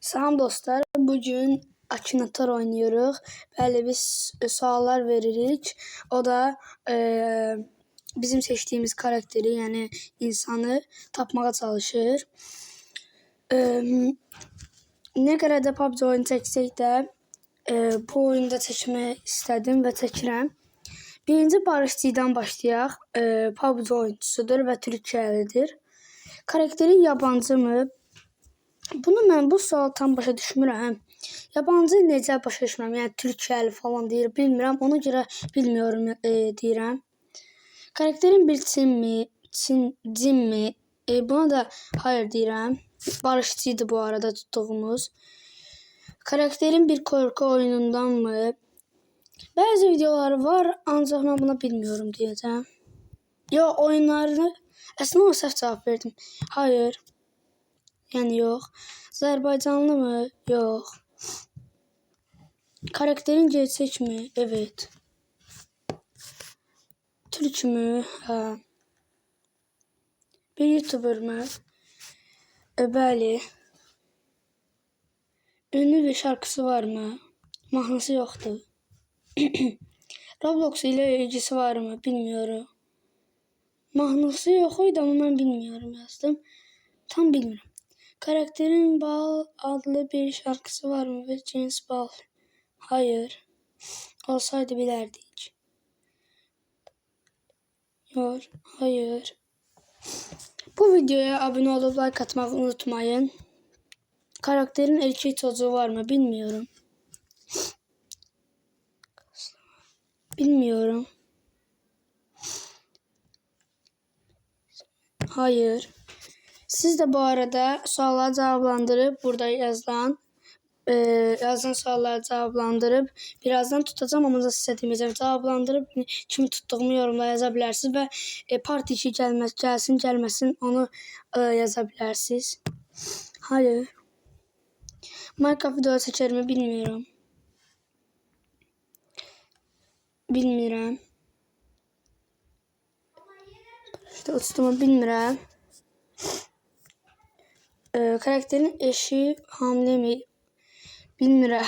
Salam dostlar, bugün Akinator oynuyoruz. Bəli, biz suallar veririk. O da bizim seçtiğimiz karakteri, yani insanı tapmağa çalışır. Ne kadar da PUBG oyunu çəksək də bu oyunda çəkmək istədim və çəkirəm. Birinci Barışçı'dan başlayaq. PUBG oyuncusudur və Türkiyəlidir. Karakteri yabancı mı? Bunu bu sual tam başa düşmürəm. Yabancı necə başa düşmürəm? Yəni Türkiyəli falan deyir, bilmirəm. Ona görə bilmiyorum deyirəm. Karakterin bir cin mi? Buna da hayır deyirəm. Barışçıydı bu arada tuttuğumuz. Karakterin bir korku oyunundan mı? Bazı videoları var, ancaq mən buna bilmiyorum deyəcəm. Yo, oyunlarını əslində o səhv cavab verdim. Hayır. Yani yok. Azerbaycanlı mı? Yok. Karakterin gerçek mi? Evet. Türk mü? Ha. Bir YouTuber mı? Bəli. Ünlü bir şarkısı var mı? Mahnısı yoktu. Roblox ile ilgisi var mı? Bilmiyorum. Mahnısı yok oydu ama ben bilmiyorum yazdım. Tam bilmiyorum. Karakterin Bal adlı bir şarkısı var mı? Ve James Bal. Hayır. Olsaydı bilerdik. Yok. Hayır. Bu videoya abone olup like atmayı unutmayın. Karakterin erkek çocuğu var mı? Bilmiyorum. Bilmiyorum. Hayır. Siz de bu arada soruları cevaplandırıp burada yazılan soruları cevaplandırıp birazdan tutacağım ama da size demeyeceğim. Cevaplandırıp kimi tuttuğumu yorumlara yazabilirsiniz ve part 2 gelsin gelmesin onu yazabilirsiniz. Hayır. Minecraft video çeker mi? Bilmiyorum. Bilmiyorum. İşte uçtuğumu bilmirəm. Karakterin eşi hamile mi? Bilmirəm.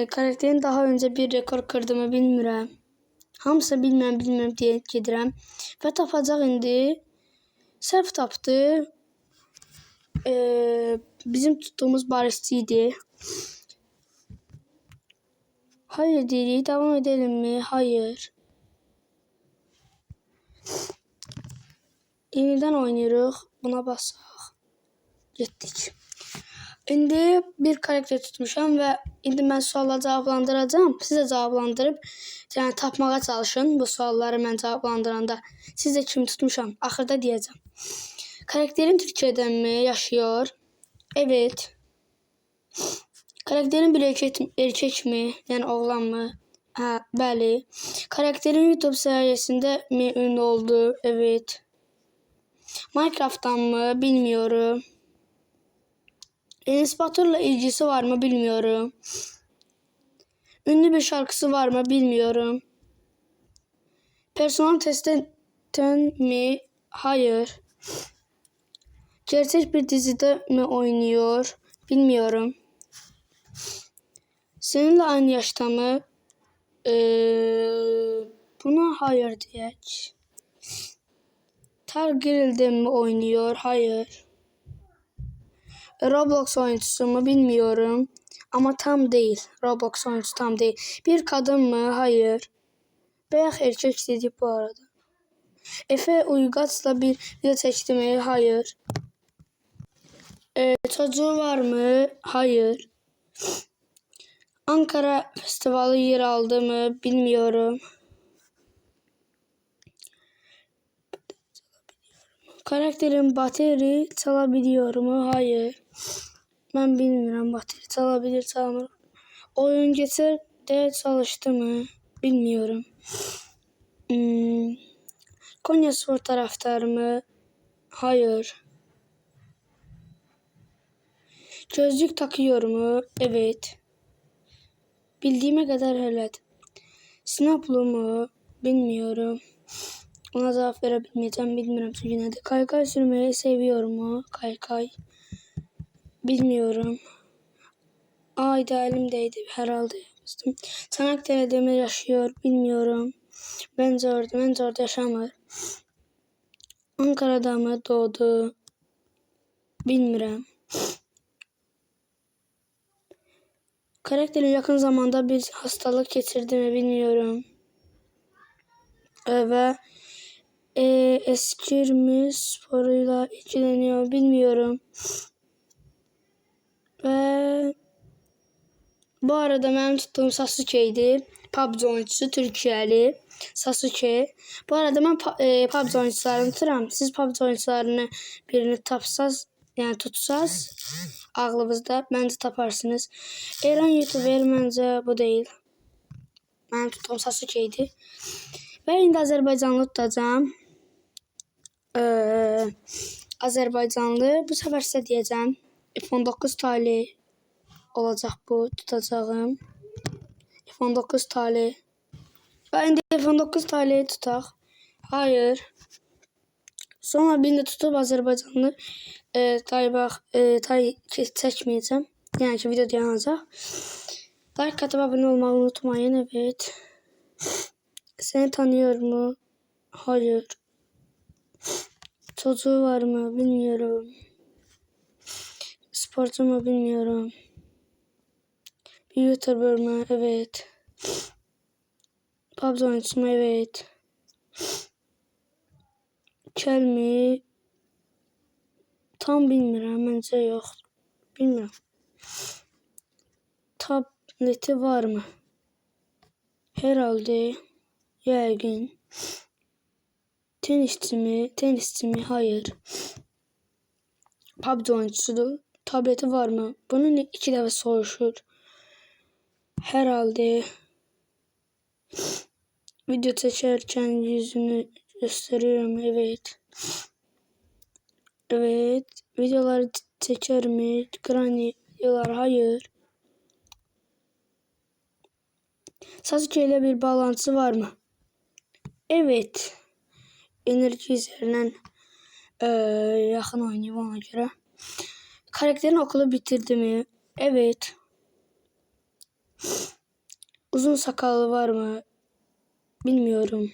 Karakterin daha önce bir rekor kırdı mı? Bilmirəm. Hamısı bilmirəm deyə gedirəm. Və tapacaq indi. Səhv tapdı. Bizim tuttuğumuz Barışçıydı. Hayır deyirik. Devam edelim mi? Hayır. Yeniden oynuyoruz. Buna basaq. Getdik. İndi bir karakter tutmuşam və indi mən sualları cavablandıracağım. Siz də cavablandırıb, yəni tapmağa çalışın bu sualları mən cavablandıranda. Siz də kimi tutmuşam? Axırda deyəcəm. Karakterin Türkiyədən mi yaşıyor? Evet. Karakterin bir erkek mi? Yəni oğlan mı? Ha, bəli. Karakterin YouTube sayesinde mi ünlü oldu? Evet. Minecraft'tan mı? Bilmiyorum. Enes Batur'la ilgisi var mı? Bilmiyorum. Ünlü bir şarkısı var mı? Bilmiyorum. Personel testten mi? Hayır. Gerçek bir dizide mi oynuyor? Bilmiyorum. Seninle aynı yaşta mı? Buna hayır diyək. Targril'de mi oynuyor? Hayır. Roblox oyuncusu mu? Bilmiyorum. Ama tam değil. Roblox oyuncusu tam değil. Bir kadın mı? Hayır. Beyaz erkek dedik bu arada. Efe Uygaç'la bir video çekti mi? Hayır. Çocuğu var mı? Hayır. Ankara Festivali yer aldı mı? Bilmiyorum. Karakterin bateri çalabiliyor mu? Hayır. Ben bilmiyorum bateri çalabilir çalamır. Oyun geçer de çalıştı mı? Bilmiyorum. Konyaspor taraftarı mı? Hayır. Gözlük takıyor mu? Evet. Bildiğime kadar evet. Snaplı mu? Bilmiyorum. Ona cevap verebilmeyeceğim. Bilmiyorum çünkü nedir. Kaykay sürmeyi seviyorum mu? Kaykay. Bilmiyorum. Ayda elimdeydi herhalde yapmıştım. Çanakkale'de mi yaşıyor? Bilmiyorum. Bence orada yaşamır. Ankara'da mı doğdu? Bilmiyorum. Karakteri yakın zamanda bir hastalık geçirdi mi? Bilmiyorum. Ve eskirme sporuyla ilgileniyor. Bilmiyorum. Ve bu arada benim tuttuğum Sasuke'ydi. PUBG oyuncusu Türkiye'li. Sasuke. Bu arada ben PUBG oyuncularını tuturam. Siz PUBG oyuncularını birini tapsaz, yani tutsaz ağlınızda bence taparsınız. Eren YouTuber bence bu değil. Benim tuttuğum Sasuke'ydi. Ve indi Azerbaycanlı tutacağım. Azerbaycanlı. Bu sefer size diyeceğim. F19 tali olacak bu tutacağım. F19 tali. Ben de F19 tali tutak. Hayır. Sonra birini tutup Azerbaycanlı tay çekmeyeceğim. Yani ki video yanacak. Like atıp abone olmayı unutmayın. Evet. Seni tanıyor mu? Hayır. Çocuğu var mı? Bilmiyorum. Sporcu mu? Bilmiyorum. Bir YouTuber mı? Evet. PUBG oyuncusu mu? Evet. Kel mi? Tam bilmiyorum. Bence yok. Bilmiyorum. Tableti var mı? Herhalde. Yaygın. Tenisçi mi? Tenisçi mi? Hayır. PUBG oyuncusudur. Tableti var mı? Bunun 2 defa soruşur. Herhalde. Video çekerken yüzünü gösteriyorum. Evet. Evet. Videoları çeker mi? Granny videolar. Hayır. Sasuke ile bir bağlantısı var mı? Evet. Enerji üzerinden yakın oynuyor ona göre. Karakterin okulu bitirdi mi? Evet. Uzun sakalı var mı? Bilmiyorum.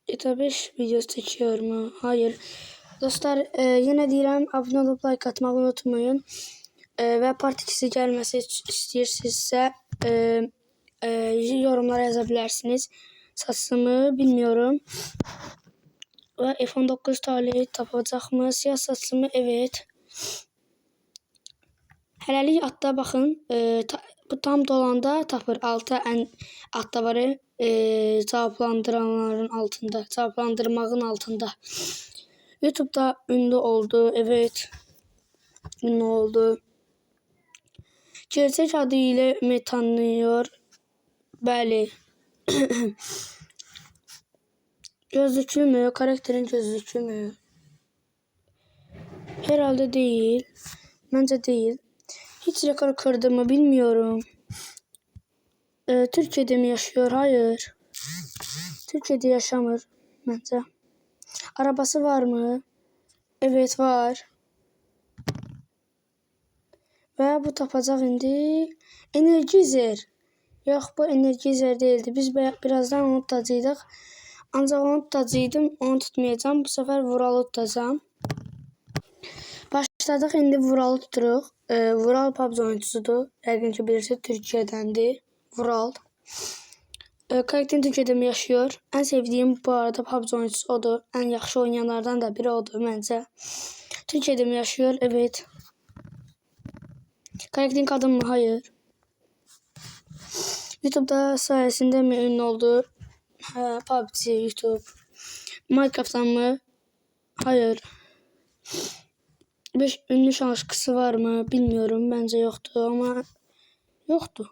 GTA 5 videosu çekiyor mu? Hayır. Dostlar yine deyirəm, abone olup like atmayı unutmayın. Ve part 2'si gelmesi istəyirsinizsə yorumlara yazabilirsiniz. Saçımı bilmiyorum. Ve F19 tali tapacaq mı? Siyah saçımı evet. Hələlik atda baxın. Bu tam dolanda tapır. Alta ən atda var. Cevaplandıranların altında. Cevaplandırmağın altında. YouTube'da ünlü oldu. Evet. Ünlü oldu. Gerçek adı ile mi tanınıyor? Bəli. Gözlüklü mü? Karakterin gözlüklü mü? Herhalde değil. Bence değil. Hiç rekor kırdı mı bilmiyorum. Türkiye'de mi yaşıyor? Hayır. Türkiye'de yaşamır bence. Arabası var mı? Evet var. Ve bu tapacaq indi. Energizer. Yox, bu Energizer değildi. Biz birazdan onu tutacaqdıq. Ancaq onu tutacaqdım. Onu tutmayacağım. Bu sefer Vuralı tutacağım. Başladıq. İndi Vuralı tuturuq. Vural PUBG oyuncusudur. Yəqin ki bilirsiniz, Türkiyədəndir. Vural. Karakterin Türkiyədə mi yaşıyor? En sevdiğim bu arada PUBG oyuncusu odur. En yaxşı oynayanlardan da biri odur bence. Türkiye'de mi yaşıyor? Evet. Karakterin kadın mı? Hayır. YouTube'da sayesinde mi ünlü oldu? PUBG, YouTube. Minecraft'tan mı? Hayır. Bir ünlü şarkısı var mı? Bilmiyorum. Bence yoktu ama yoktu.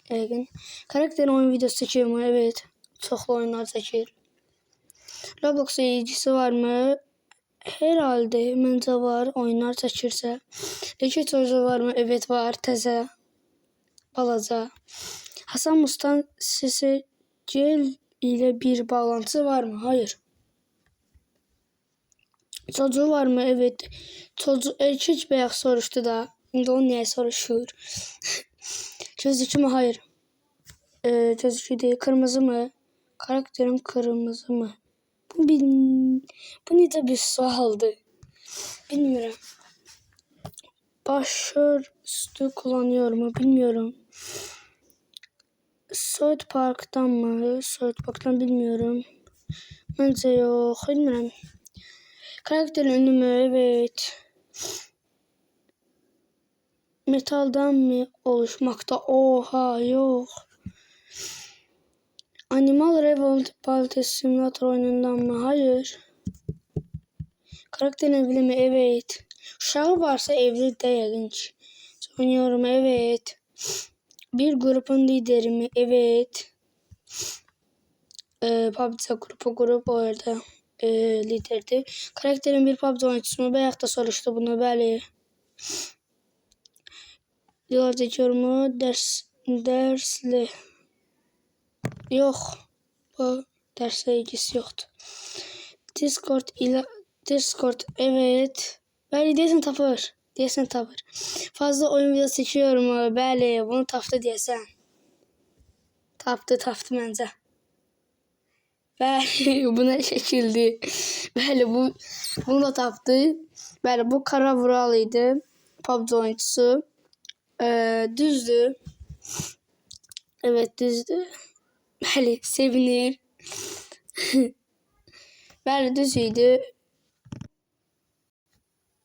Yəqin. Karakterin oyun videosu çekiyor mu? Evet. Çoxlu oyunlar çəkir. Roblox ilgisi var mı? Herhalde. Məncə var. Oyunlar çəkirsə. Leke çocuğu var mı? Evet var. Təzə. Balaca. Hasan Mustan sesi ile bir bağlantısı var mı? Hayır. Çocuğu var mı? Evet. Çocuğu erkek beyaz soruştu da. Şimdi o niye soruşur? Gözlüklü mü? Hayır. Gözlüklü değil. Kırmızı mı? Karakterim kırmızı mı? Bu necə bir sualdı? Bilmiyorum. Başörtüsü kullanıyor mu? Bilmiyorum. South Park'tan mı? South Park'tan bilmiyorum. Bence yok. Bilmiyorum. Karakter ünlü mü? Evet. Metaldan mı oluşmakta? Oha yok. Animal Revolve Simulator oyunundan mı? Hayır. Karakterin evli mi? Evet. Uşağı varsa evli değil. Oynuyorum. Evet. Bir grubun lideri mi? Evet. PUBG grup orada liderdi. Karakterin bir PUBG oyuncusu mu? Bayaq da soruşdu bunu. Bəli. Yollar çekiyor mu? Dersli. Yok. Bu dersle ilgisi yoktu. Discord evet. Bəli deyəsən tapır. Fazla oyun videosu çekiyor mu? Bəli, bunu tapdı deyəsən. Tapdı məncə. Bəli, buna çəkildi. Bəli, bunu da tapdı. Bəli, bu Kara Vural idi. PUBG oyuncusu. Düzdür. Evet, düzdür. Bəli, sevinir. Bəli, düz idi.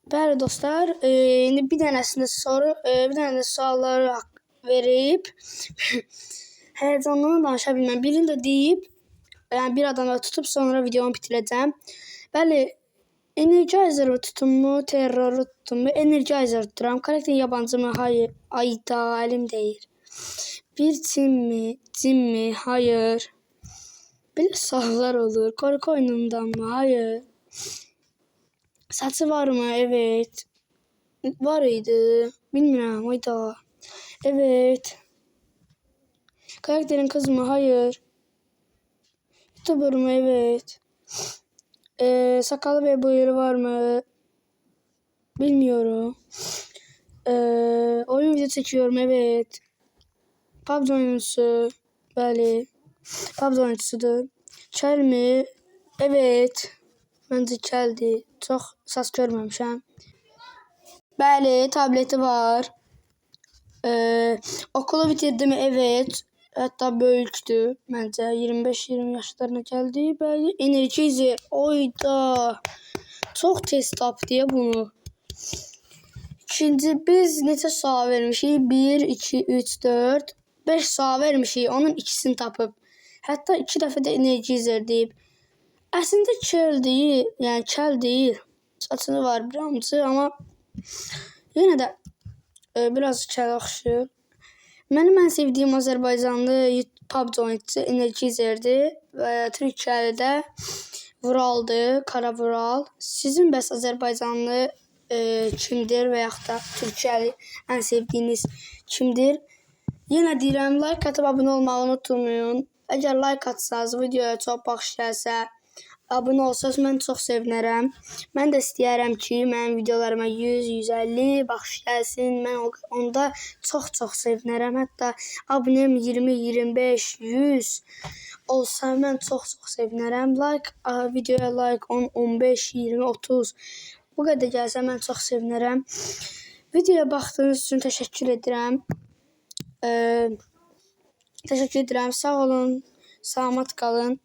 Bəli dostlar, indi bir dənəsində bir dənə də sualları verib həyəcandan danışa bilməm. Birini də deyib, yəni bir adamı tutub sonra videomu bitirəcəm. Bəli, Energizer tutummu, terroru tutummu? Energizer tuturam. Karakter yabancı mı? Hayır. Ayda, əlim deyir. Bir cin mi? Hayır. Belə suallar olur. Korku oyunundan mı? Hayır. Saçı var mı? Evet. Var idi. Bilmirəm. Ayda. Evet. Karakterin kız mı? Hayır. YouTuber mu? Evet. Sakalı ve bıyığı var mı? Bilmiyorum. Oyun video çekiyorum. Evet. PUBG oyuncusu. Bəli. PUBG oyuncusudur. Kel mi? Evet. Məncə keldir. Çox səs görməmişəm. Bəli, tableti var. Okulu bitirdi mi? Evet. Hatta böyükdür. Məncə 25-20 yaşlarına gəldi. Bəli, Energizer. Oyda. Çox tez tapdı ya bunu. İkinci biz neçə sual vermişik? 1, 2, 3, 4, 5 sual vermişik. Onun ikisini tapıb. Hətta 2 dəfə də Energizer deyib. Əslində kel deyil. Yəni kel deyil. Saçını var birazcık ama yenə də biraz kel oxşuyur. Mənim ən sevdiyim Azərbaycanlı PUBG oyuncusu Energizerdir və Türkiyədə Vuraldır, Kara Vural. Sizin bəs Azərbaycanlı kimdir və yaxud da Türkiyəli ən sevdiyiniz kimdir? Yenə deyirəm, like atıb abunə olmağı unutmayın. Əgər like atsanız, videoya çox baxış gəlsə, abunə olsanız mən çox sevinərəm. Mən də istəyərəm ki, mənim videolarıma 100-150 baxış gəlsin. Mən onda çox sevinərəm. Hətta abunəm 20-25, 100 olsa mən çox sevinərəm. Videoya like 10, 15, 20, 30 bu qədər gəlsə mən çox sevinərəm. Videoya baxdığınız üçün təşəkkür edirəm. Təşəkkür edirəm. Sağ olun. Salamat qalın.